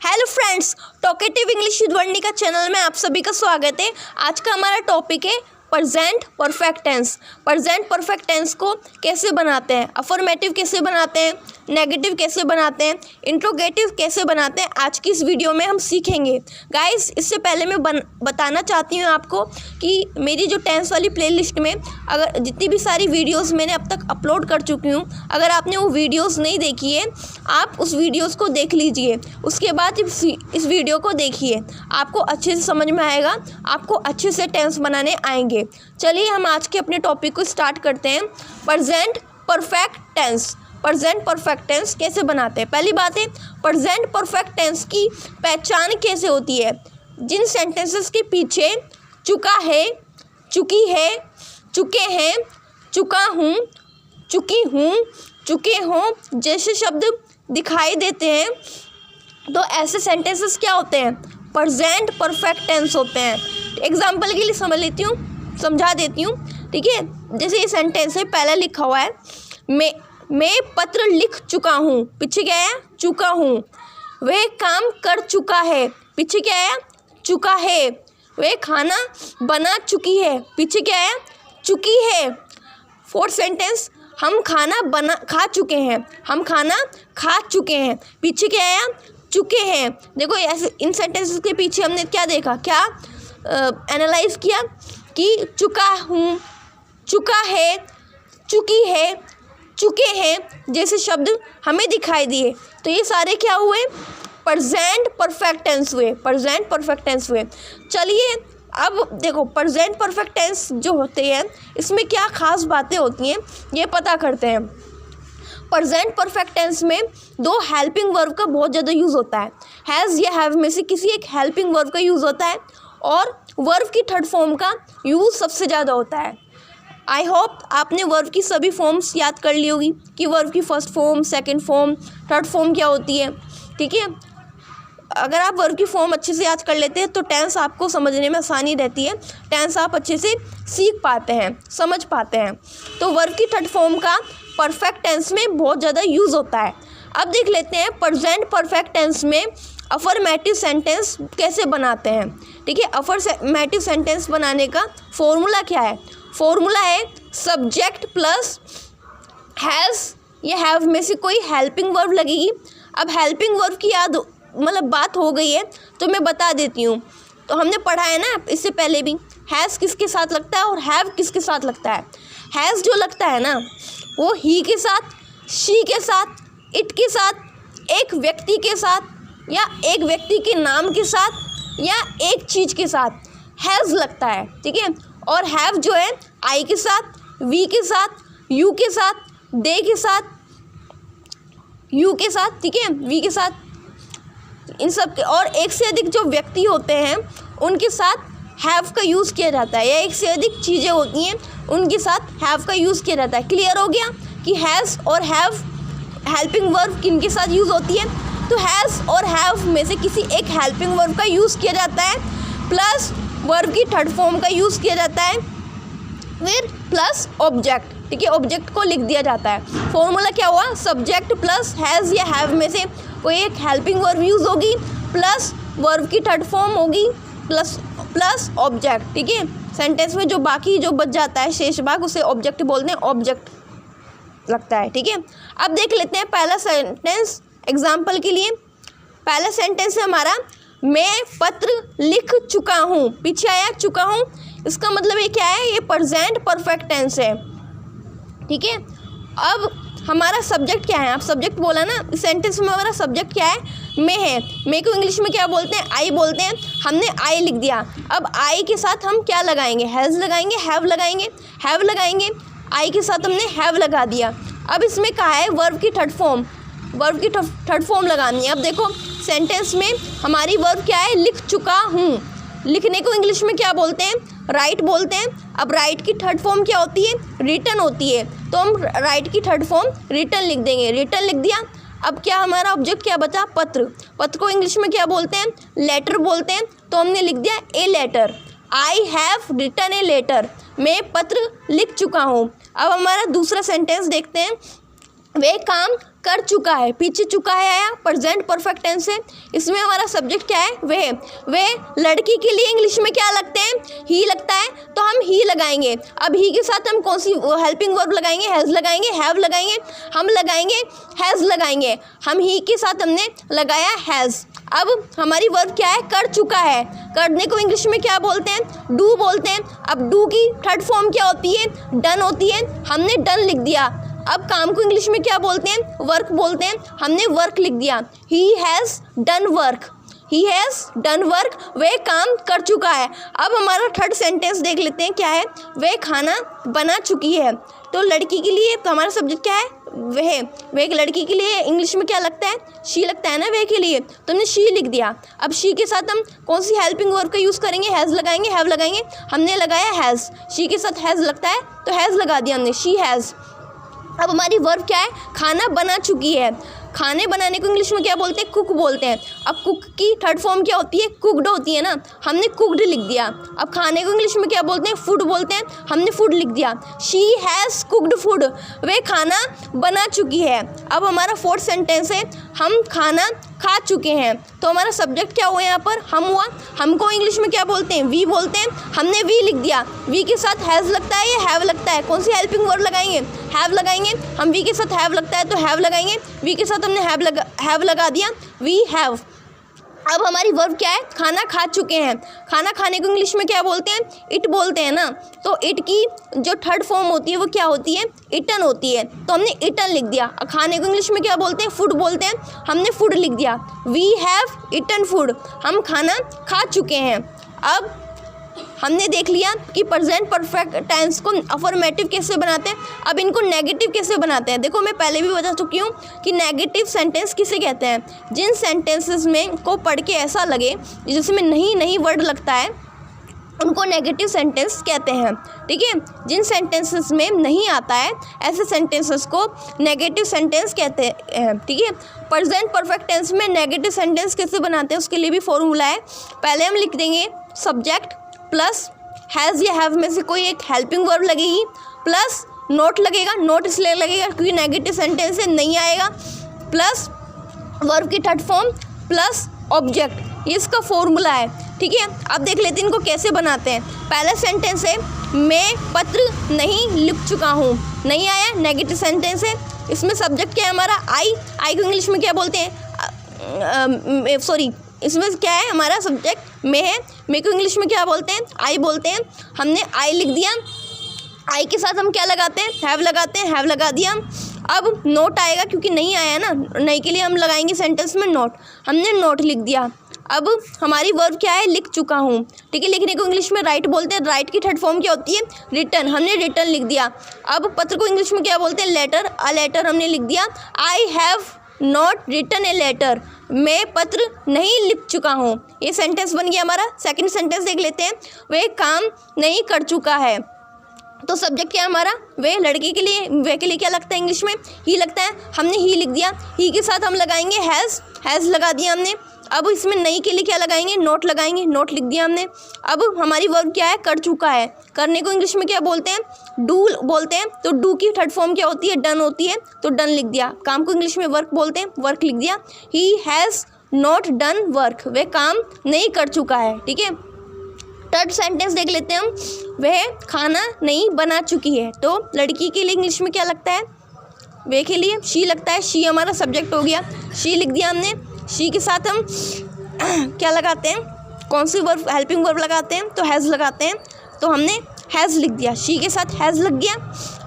Hello friends, talkative English with Varnika channel में आप सभी का स्वागत है। आज का हमारा टॉपिक है present perfect tense. Present perfect tense को कैसे बनाते हैं, अफर्मेटिव कैसे बनाते हैं, नेगेटिव कैसे बनाते हैं, इंट्रोगेटिव कैसे बनाते हैं, आज की इस वीडियो में हम सीखेंगे। गाइस, इससे पहले मैं बताना चाहती हूँ आपको कि मेरी जो टेंस वाली प्लेलिस्ट में अगर जितनी भी सारी वीडियोस मैंने अब तक अपलोड कर चुकी हूँ, अगर आपने वो वीडियोस नहीं देखी है, आप उस वीडियोस को देख लीजिए। उसके बाद इस वीडियो को देखिए, आपको अच्छे से समझ में आएगा, आपको अच्छे से टेंस बनाने आएंगे। चलिए हम आज के अपने टॉपिक को स्टार्ट करते हैं। Present perfect tense. Present perfect tense कैसे बनाते हैं? पहली बात है, प्रेजेंट परफेक्ट टेंस की पहचान कैसे होती है? जिन सेंटेंसेस के पीछे चुका है, चुकी है, चुके हैं, चुका हूँ, चुकी हूँ, चुके हों जैसे शब्द दिखाई देते हैं, तो ऐसे सेंटेंसेस क्या होते हैं? प्रेजेंट परफेक्ट टेंस होते हैं। एग्जाम्पल के लिए समझा देती हूँ, ठीक है। जैसे ये सेंटेंस है, पहले लिखा हुआ है मैं पत्र लिख चुका हूँ, पीछे क्या है? चुका हूँ। वह काम कर चुका है, पीछे क्या है? चुका है। वह खाना बना चुकी है, पीछे क्या है? चुकी है। फोर्थ सेंटेंस, हम खाना खा चुके हैं, हम खाना खा चुके हैं, पीछे क्या है? चुके हैं। देखो ऐसे इन सेंटेंसेस के पीछे हमने क्या देखा, क्या एनालाइज किया कि चुका हूँ, चुका है, चुकी है, चुके हैं जैसे शब्द हमें दिखाई दिए, तो ये सारे क्या हुए? प्रेजेंट परफेक्ट टेंस हुए। प्रेजेंट परफेक्ट टेंस हुए। चलिए अब देखो, प्रेजेंट परफेक्ट टेंस जो होते हैं, इसमें क्या खास बातें होती हैं ये पता करते हैं। प्रेजेंट परफेक्ट टेंस में दो हेल्पिंग वर्ब का बहुत ज़्यादा यूज़ होता है। हैज़ या हैव में से किसी एक हेल्पिंग वर्ब का यूज़ होता है, और वर्ब की थर्ड फॉर्म का यूज़ सबसे ज़्यादा होता है। आई होप आपने वर्ब की सभी फॉर्म्स याद कर ली होगी कि वर्ब की first form, second form, third form क्या होती है, ठीक है। अगर आप वर्ब की फॉर्म अच्छे से याद कर लेते हैं तो टेंस आपको समझने में आसानी रहती है, टेंस आप अच्छे से सीख पाते हैं, समझ पाते हैं। तो वर्ब की थर्ड फॉर्म का परफेक्ट टेंस में बहुत ज़्यादा यूज़ होता है। अब देख लेते हैं प्रेजेंट परफेक्ट टेंस में अफर्मेटिव सेंटेंस कैसे बनाते हैं, ठीक है। अफर्मेटिव सेंटेंस बनाने का फॉर्मूला क्या है? फॉर्मूला है सब्जेक्ट प्लस हैज़ या हैव में से कोई हेल्पिंग वर्ब लगेगी। अब हेल्पिंग वर्ब की बात हो गई है तो मैं बता देती हूँ। तो हमने पढ़ा है ना इससे पहले भी, हैज़ किसके साथ लगता है और हैव किसके साथ लगता है। हैज़ जो लगता है ना, वो ही के साथ, शी के साथ, इट के साथ, एक व्यक्ति के साथ, या एक व्यक्ति के नाम के साथ, या एक चीज़ के साथ हैज़ लगता है, ठीक है। और हैव जो है आई के साथ, वी के साथ, यू के साथ, दे के साथ, यू के साथ, ठीक है, वी के साथ, इन सब के, और एक से अधिक जो व्यक्ति होते हैं उनके साथ हैव का यूज़ किया जाता है, या एक से अधिक चीज़ें होती हैं उनके साथ हैव का यूज़ किया जाता है। क्लियर हो गया कि हैज़ और हैव हेल्पिंग वर्ब किन के साथ यूज़ होती है? तो हैज़ और हैव में से किसी एक हेल्पिंग वर्ब का यूज़ किया जाता है, प्लस वर्ब की थर्ड फॉर्म का यूज़ किया जाता है, फिर प्लस ऑब्जेक्ट, ठीक है, ऑब्जेक्ट को लिख दिया जाता है। फॉर्मूला क्या हुआ? सब्जेक्ट प्लस हैज़ या हैव में से कोई एक हेल्पिंग वर्ब यूज़ होगी, प्लस वर्ब की थर्ड फॉर्म होगी, प्लस ऑब्जेक्ट, ठीक है। सेंटेंस में जो बाकी जो बच जाता है शेष भाग, उसे ऑब्जेक्ट बोलते हैं, ऑब्जेक्ट लगता है, ठीक है। अब देख लेते हैं पहला सेंटेंस एग्जाम्पल के लिए। पहला सेंटेंस है हमारा, मैं पत्र लिख चुका हूँ, पीछे आया चुका हूँ, इसका मतलब ये क्या है? ये प्रेजेंट परफेक्ट टेंस है, ठीक है। अब हमारा सब्जेक्ट क्या है? आप सब्जेक्ट बोला ना, इस सेंटेंस में हमारा सब्जेक्ट क्या है? मैं है। मैं को इंग्लिश में क्या बोलते हैं? आई बोलते हैं। हमने आई लिख दिया। अब आई के साथ हम क्या लगाएंगे? हैज़ लगाएंगे, हैव लगाएंगे, हैव लगाएंगे। आई के साथ हमने हैव लगा दिया। अब इसमें कहा है वर्ब की थर्ड फॉर्म, वर्ब की थर्ड फॉर्म लगानी है। अब देखो सेंटेंस में हमारी वर्ब क्या है? लिख चुका हूँ। लिखने को इंग्लिश में क्या बोलते हैं? राइट बोलते हैं। अब राइट की थर्ड फॉर्म क्या होती है? रिटन होती है। तो हम राइट की थर्ड फॉर्म रिटन लिख देंगे, रिटन लिख दिया। अब क्या हमारा ऑब्जेक्ट क्या बचा? पत्र। पत्र को इंग्लिश में क्या बोलते हैं? लेटर बोलते हैं। तो हमने लिख दिया a letter. I have written a letter. मैं पत्र लिख चुका हूँ। अब हमारा दूसरा सेंटेंस देखते हैं। वे काम कर चुका है, पीछे चुका है आया, प्रेजेंट परफेक्ट टेंस है। इसमें हमारा सब्जेक्ट क्या है, वे लड़की के लिए इंग्लिश में क्या लगते हैं, ही लगता है, तो हम ही लगाएंगे। अब ही के साथ हम कौन सी हेल्पिंग वर्ब लगाएंगे, हैज़ लगाएंगे, हैव लगाएंगे, हम लगाएंगे हैज़ लगाएंगे। हम ही के साथ हमने लगाया हैज़। अब हमारी वर्ब क्या है, कर चुका है। करने को इंग्लिश में क्या बोलते हैं, डू बोलते हैं। अब डू की थर्ड फॉर्म क्या होती है, डन होती है। हमने डन लिख दिया। अब काम को इंग्लिश में क्या बोलते हैं, वर्क बोलते हैं। हमने वर्क लिख दिया। He has done work, he has done work, वह काम कर चुका है। अब हमारा थर्ड सेंटेंस देख लेते हैं, क्या है, वह खाना बना चुकी है। तो लड़की के लिए तो हमारा सब्जेक्ट क्या है, वह एक लड़की के लिए इंग्लिश में क्या लगता है, शी लगता है ना वह के लिए, तो हमने शी लिख दिया। अब शी के साथ हम कौन सी हेल्पिंग वर्ब का यूज़ करेंगे, हैज़ लगाएंगे, हैव लगाएंगे। हमने लगाया हैज़, शी के साथ हैज़ लगता है तो हैज़ लगा दिया हमने, शी हैज़। अब हमारी वर्ब क्या है, खाना बना चुकी है। खाने बनाने को इंग्लिश में क्या बोलते हैं, कुक बोलते हैं। अब कुक की थर्ड फॉर्म क्या होती है, कुकड होती है ना, हमने कुकड लिख दिया। अब खाने को इंग्लिश में क्या बोलते हैं, फूड बोलते हैं, हमने फूड लिख दिया। शी हैज़ कुकड फूड, वे खाना बना चुकी है। अब हमारा फोर्थ सेंटेंस है, हम खाना खा चुके हैं। तो हमारा सब्जेक्ट क्या हुआ यहाँ पर, हम हुआ। हमको इंग्लिश में क्या बोलते हैं, वी बोलते हैं, हमने वी लिख दिया। वी के साथ हैज़ लगता है या हैव लगता है, कौन सी हेल्पिंग वर्ब लगाएंगे, हैव लगाएंगे। हम वी के साथ हैव लगता है तो हैव लगाएंगे। वी के साथ हमने हैव लगा दिया, वी हैव। अब हमारी वर्ब क्या है, खाना खा चुके हैं। खाना खाने को इंग्लिश में क्या बोलते हैं, इट बोलते हैं ना, तो इट की जो थर्ड फॉर्म होती है वो क्या होती है, इटन होती है, तो हमने इटन लिख दिया। खाने को इंग्लिश में क्या बोलते हैं, फूड बोलते हैं, हमने फूड लिख दिया। वी हैव इटन फूड, हम खाना खा चुके हैं। अब हमने देख लिया कि प्रेजेंट परफेक्ट टेंस को अफर्मेटिव कैसे बनाते हैं। अब इनको नेगेटिव कैसे बनाते हैं, देखो मैं पहले भी बता चुकी हूँ कि नेगेटिव सेंटेंस किसे कहते हैं, जिन सेंटेंसेस में को पढ़ के ऐसा लगे जिसमें नहीं वर्ड लगता है उनको नेगेटिव सेंटेंस कहते हैं। ठीक है, जिन सेंटेंसेस में नहीं आता है ऐसे सेंटेंसेस को नेगेटिव सेंटेंस कहते हैं। ठीक है, प्रेजेंट परफेक्ट टेंस में नेगेटिव सेंटेंस कैसे बनाते हैं उसके लिए भी फॉर्मूला है। पहले हम लिख देंगे सब्जेक्ट प्लस हैज़ या हैव में से कोई एक हेल्पिंग वर्ब लगेगी, प्लस नोट लगेगा। नोट इसलिए लगेगा क्योंकि नेगेटिव सेंटेंस से नहीं आएगा, प्लस वर्ब की थर्ड फॉर्म, प्लस ऑब्जेक्ट। ये इसका फॉर्मूला है। ठीक है, अब देख लेते हैं इनको कैसे बनाते हैं। पहला सेंटेंस है, मैं पत्र नहीं लिख चुका हूँ। नहीं आया, नेगेटिव सेंटेंस है। इसमें सब्जेक्ट क्या है हमारा, आई को इंग्लिश में क्या बोलते हैं, सॉरी इसमें क्या है हमारा सब्जेक्ट मैं है, मैं को इंग्लिश में क्या बोलते हैं, आई बोलते हैं। हमने आई लिख दिया। आई के साथ हम क्या लगाते हैं, हैव लगाते हैं, हैव लगा दिया। अब नोट आएगा क्योंकि नहीं आया ना, नहीं के लिए हम लगाएंगे सेंटेंस में नोट, हमने नोट लिख दिया। अब हमारी वर्ब क्या है, लिख चुका हूँ। ठीक है, लिखने को इंग्लिश में राइट बोलते हैं। राइट की थर्ड फॉर्म क्या होती है, रिटन, हमने रिटन लिख दिया। अब पत्र को इंग्लिश में क्या बोलते हैं, लेटर, अ लेटर हमने लिख दिया। I have not written a letter, मैं पत्र नहीं लिख चुका हूँ। ये सेंटेंस बन गया हमारा। सेकंड सेंटेंस देख लेते हैं, वह काम नहीं कर चुका है। तो सब्जेक्ट क्या है हमारा, वे लड़की के लिए, वे के लिए क्या लगता है इंग्लिश में, ही लगता है, हमने ही लिख दिया। ही के साथ हम लगाएंगे हैज़ लगा दिया हमने। अब इसमें नहीं के लिए क्या लगाएंगे, नोट लगाएंगे, नोट लिख दिया हमने। अब हमारी वर्ब क्या है, कर चुका है। करने को इंग्लिश में क्या बोलते हैं, डू बोलते हैं, तो डू की थर्ड फॉर्म क्या होती है, डन होती है, तो डन लिख दिया। काम को इंग्लिश में वर्क बोलते हैं, वर्क लिख दिया। He has not done work, वह काम नहीं कर चुका है। ठीक है, थर्ड सेंटेंस देख लेते हैं हम, वह खाना नहीं बना चुकी है। तो लड़की के लिए इंग्लिश में क्या लगता है, वे के लिए शी लगता है। शी हमारा सब्जेक्ट हो गया, शी लिख दिया हमने। शी के साथ हम क्या लगाते हैं, कौन सी वर्ब, हेल्पिंग वर्ब लगाते हैं, तो हैज़ लगाते हैं, तो हमने हैज़ लिख दिया। शी के साथ हैज़ लग गया।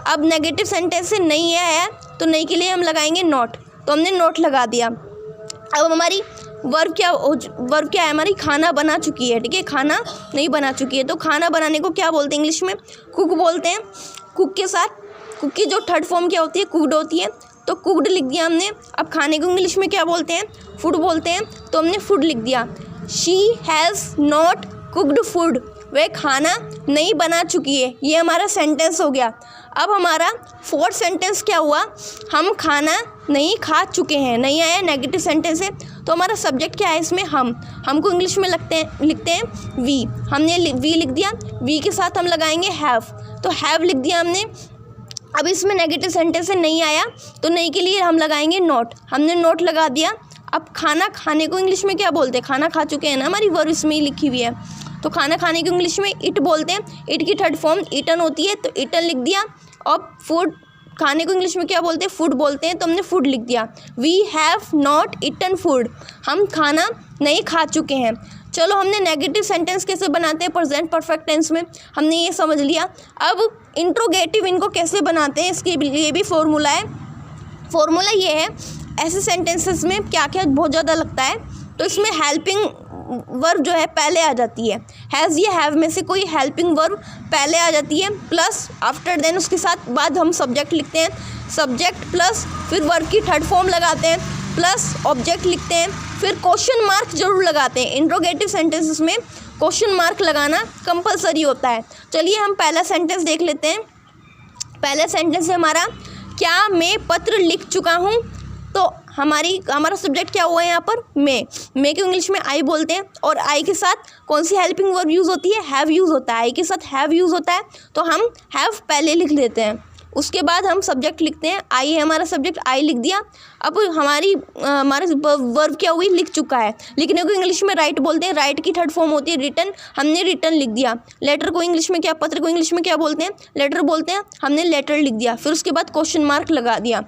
अब नेगेटिव सेंटेंस से नहीं आया तो नहीं के लिए हम लगाएंगे नॉट, तो हमने नोट लगा दिया। अब हमारी वर्ब क्या है हमारी, खाना बना चुकी है। ठीक है, खाना नहीं बना चुकी है, तो खाना बनाने को क्या बोलते हैं इंग्लिश में, कुक बोलते हैं। कुक के साथ, कुक की जो थर्ड फॉर्म क्या होती है, कुकड होती है, तो कुकड लिख दिया हमने। अब खाने को इंग्लिश में क्या बोलते हैं, फूड बोलते हैं, तो हमने फूड लिख दिया। She has not cooked food, वह खाना नहीं बना चुकी है। ये हमारा सेंटेंस हो गया। अब हमारा फोर्थ सेंटेंस क्या हुआ, हम खाना नहीं खा चुके हैं। नहीं आया, नेगेटिव सेंटेंस है, तो हमारा सब्जेक्ट क्या है इसमें, हमको इंग्लिश में लिखते हैं वी। हमने वी लिख दिया। वी के साथ हम लगाएंगे हैव, तो हैव लिख दिया हमने। अब इसमें नेगेटिव सेंटेंस से नहीं आया तो नहीं के लिए हम लगाएंगे नॉट। हमने नॉट लगा दिया। अब खाना खाने को इंग्लिश में क्या बोलते हैं? खाना खा चुके हैं ना, हमारी वर्ब इसमें ही लिखी हुई है। तो खाना खाने को इंग्लिश में इट बोलते हैं। इट की थर्ड फॉर्म ईटन होती है, तो ईटन लिख दिया। और फूड खाने को इंग्लिश में क्या बोलते हैं? फूड बोलते हैं, तो हमने फूड लिख दिया। We have not eaten food, हम खाना नहीं खा चुके हैं। चलो, हमने नेगेटिव सेंटेंस कैसे बनाते हैं प्रेजेंट परफेक्ट टेंस में, हमने ये समझ लिया। अब इंट्रोगेटिव इनको कैसे बनाते हैं, इसके लिए भी फॉर्मूला है। फॉर्मूला ये है, ऐसे सेंटेंसेस में क्या क्या बहुत ज़्यादा लगता है, तो इसमें हेल्पिंग वर्ब जो है पहले आ जाती है। हैज़ या हैव में से कोई हेल्पिंग वर्ब पहले आ जाती है, प्लस आफ्टर देन उसके साथ बाद हम सब्जेक्ट लिखते हैं। सब्जेक्ट प्लस फिर वर्ब की थर्ड फॉर्म लगाते हैं, प्लस ऑब्जेक्ट लिखते हैं, फिर क्वेश्चन मार्क जरूर लगाते हैं। इंट्रोगेटिव सेंटेंसेस में क्वेश्चन मार्क लगाना कंपलसरी होता है। चलिए हम पहला सेंटेंस देख लेते हैं। पहला सेंटेंस है हमारा, क्या मैं पत्र लिख चुका हूँ। तो हमारा सब्जेक्ट क्या हुआ है यहाँ पर? मैं को इंग्लिश में आई बोलते हैं, और आई के साथ कौन सी हेल्पिंग वर्ब यूज़ होती है? हैव यूज़ होता है। आई के साथ हैव यूज़ होता है, तो हम हैव पहले लिख देते हैं। उसके बाद हम सब्जेक्ट लिखते हैं। आई है हमारा सब्जेक्ट, आई लिख दिया। अब हमारे वर्ब क्या हुई? लिख चुका है। लिखने को इंग्लिश में राइट बोलते हैं। राइट की थर्ड फॉर्म होती है रिटन, हमने रिटन लिख दिया। लेटर को इंग्लिश में क्या, पत्र को इंग्लिश में क्या बोलते हैं? लेटर बोलते हैं, हमने लेटर लिख दिया। फिर उसके बाद क्वेश्चन मार्क लगा दिया।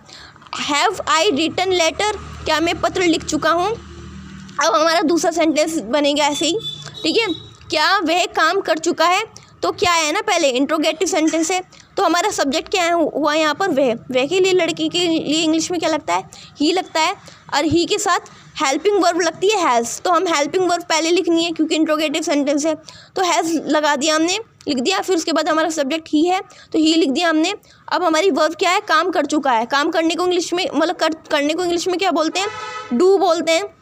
हैव आई रिटन लेटर, क्या मैं पत्र लिख चुका हूँ। अब हमारा दूसरा सेंटेंस बनेगा ऐसे ही, ठीक है। क्या वह काम कर चुका है, तो क्या है ना, पहले इंट्रोगेटिव सेंटेंस है, तो हमारा सब्जेक्ट क्या है हुआ यहाँ पर? वह के लिए, लड़की के लिए इंग्लिश में क्या लगता है? ही लगता है। और ही के साथ हेल्पिंग वर्ब लगती है हैज़, तो हम हेल्पिंग वर्ब पहले लिखनी है क्योंकि इंट्रोगेटिव सेंटेंस है, तो हैज़ लगा दिया हमने, लिख दिया। फिर उसके बाद हमारा सब्जेक्ट ही है, तो ही लिख दिया हमने। अब हमारी वर्ब क्या है? काम कर चुका है। काम करने को इंग्लिश में मतलब करने को इंग्लिश में क्या बोलते हैं? डू बोलते हैं।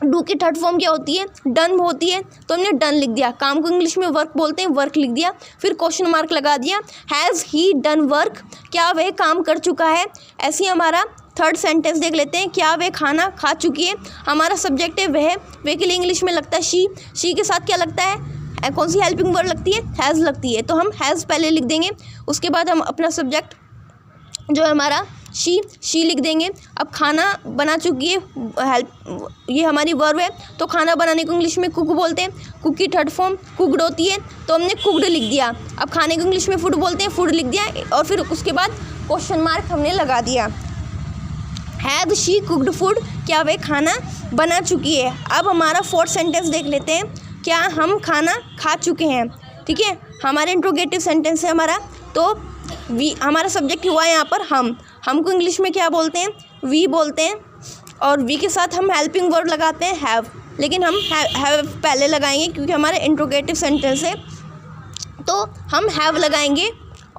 डू की थर्ड फॉर्म क्या होती है? डन होती है, तो हमने डन लिख दिया। काम को इंग्लिश में वर्क बोलते हैं, वर्क लिख दिया। फिर क्वेश्चन मार्क लगा दिया। हैज़ ही डन वर्क, क्या वह काम कर चुका है। ऐसे ही हमारा थर्ड सेंटेंस देख लेते हैं। क्या वह खाना खा चुकी है, हमारा सब्जेक्ट है वह के लिए इंग्लिश में लगता है शी के साथ क्या लगता है? कौन सी हेल्पिंग वर्ब लगती है? हैज़ लगती है, तो हम हैज़ पहले लिख देंगे। उसके बाद हम अपना सब्जेक्ट जो है हमारा शी लिख देंगे। अब खाना बना चुकी है, ये हमारी वर्ब है, तो खाना बनाने को इंग्लिश में कुक बोलते हैं। कुक की थर्ड फॉर्म कुकड होती है, तो हमने कुकड लिख दिया। अब खाने को इंग्लिश में फूड बोलते हैं, फूड लिख दिया। और फिर उसके बाद क्वेश्चन मार्क हमने लगा दिया। हैव शी कुकड फूड, क्या वे खाना बना चुकी है। अब हमारा फोर्थ सेंटेंस देख लेते हैं। क्या हम खाना खा चुके हैं, ठीक है। हमारे इंट्रोगेटिव सेंटेंस है हमारा, तो वी हमारा सब्जेक्ट हुआ है यहाँ पर हमको इंग्लिश में क्या बोलते हैं? वी बोलते हैं। और वी के साथ हम हेल्पिंग वर्ब लगाते हैं हैव, लेकिन हम हैव पहले लगाएंगे क्योंकि हमारा इंट्रोगेटिव सेंटेंस है, तो हम हैव लगाएंगे।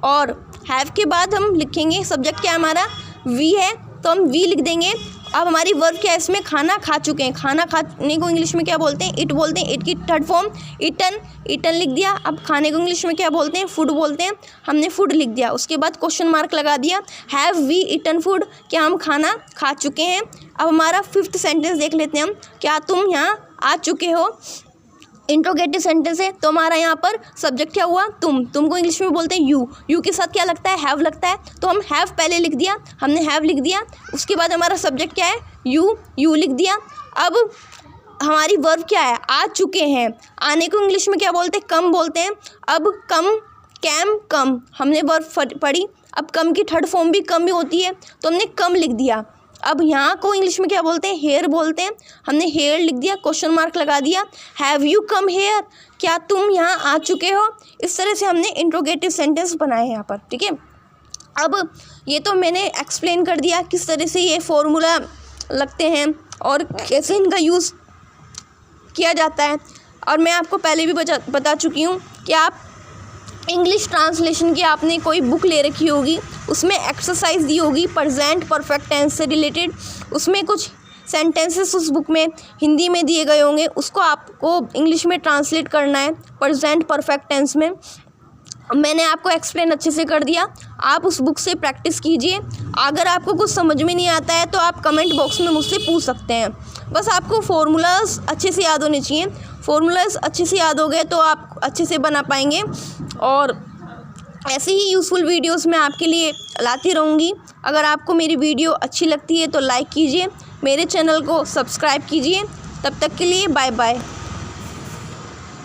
और हैव के बाद हम लिखेंगे सब्जेक्ट क्या हमारा? वी है, तो हम वी लिख देंगे। अब हमारी वर्ब क्या है इसमें? खाना खा चुके हैं। खाना खाने को इंग्लिश में क्या बोलते हैं? इट बोलते हैं। इट की थर्ड फॉर्म ईटन लिख दिया। अब खाने को इंग्लिश में क्या बोलते हैं? फूड बोलते हैं, हमने फूड लिख दिया। उसके बाद क्वेश्चन मार्क लगा दिया। हैव वी ईटन फूड, क्या हम खाना खा चुके हैं। अब हमारा फिफ्थ सेंटेंस देख लेते हैं हम। क्या तुम यहाँ आ चुके हो, इंट्रोगेटिव सेंटेंस है, तो हमारा यहाँ पर सब्जेक्ट क्या हुआ? तुमको इंग्लिश में बोलते हैं यू के साथ क्या लगता है? हैव लगता है, तो हम हैव पहले लिख दिया, हमने हैव लिख दिया। उसके बाद हमारा सब्जेक्ट क्या है? यू लिख दिया। अब हमारी वर्ब क्या है? आ चुके हैं। आने को इंग्लिश में क्या बोलते हैं? कम बोलते हैं। अब कम हमने वर्ब पढ़ी। अब कम की थर्ड फॉर्म भी कम ही होती है, तो हमने कम लिख दिया। अब यहाँ को इंग्लिश में क्या बोलते हैं? हेयर बोलते हैं, हमने हेयर लिख दिया, क्वेश्चन मार्क लगा दिया। हैव यू कम हेयर, क्या तुम यहाँ आ चुके हो। इस तरह से हमने इंट्रोगेटिव सेंटेंस बनाए हैं यहाँ पर, ठीक है। अब ये तो मैंने एक्सप्लेन कर दिया किस तरह से ये फॉर्मूला लगते हैं और कैसे इनका यूज़ किया जाता है। और मैं आपको पहले भी बता चुकी हूँ कि आप इंग्लिश ट्रांसलेशन की आपने कोई बुक ले रखी होगी, उसमें एक्सरसाइज दी होगी प्रेजेंट परफेक्ट टेंस से रिलेटेड। उसमें कुछ सेंटेंसेस उस बुक में हिंदी में दिए गए होंगे, उसको आपको इंग्लिश में ट्रांसलेट करना है प्रेजेंट परफेक्ट टेंस में। मैंने आपको एक्सप्लेन अच्छे से कर दिया, आप उस बुक से प्रैक्टिस कीजिए। अगर आपको कुछ समझ में नहीं आता है तो आप कमेंट बॉक्स में मुझसे पूछ सकते हैं। बस आपको फार्मूलाज अच्छे से याद होने चाहिए। फार्मूलाज अच्छे से याद हो गए तो आप अच्छे से बना पाएंगे। और ऐसे ही यूज़फुल वीडियोस मैं आपके लिए लाती रहूँगी। अगर आपको मेरी वीडियो अच्छी लगती है तो लाइक कीजिए, मेरे चैनल को सब्सक्राइब कीजिए। तब तक के लिए बाय बाय।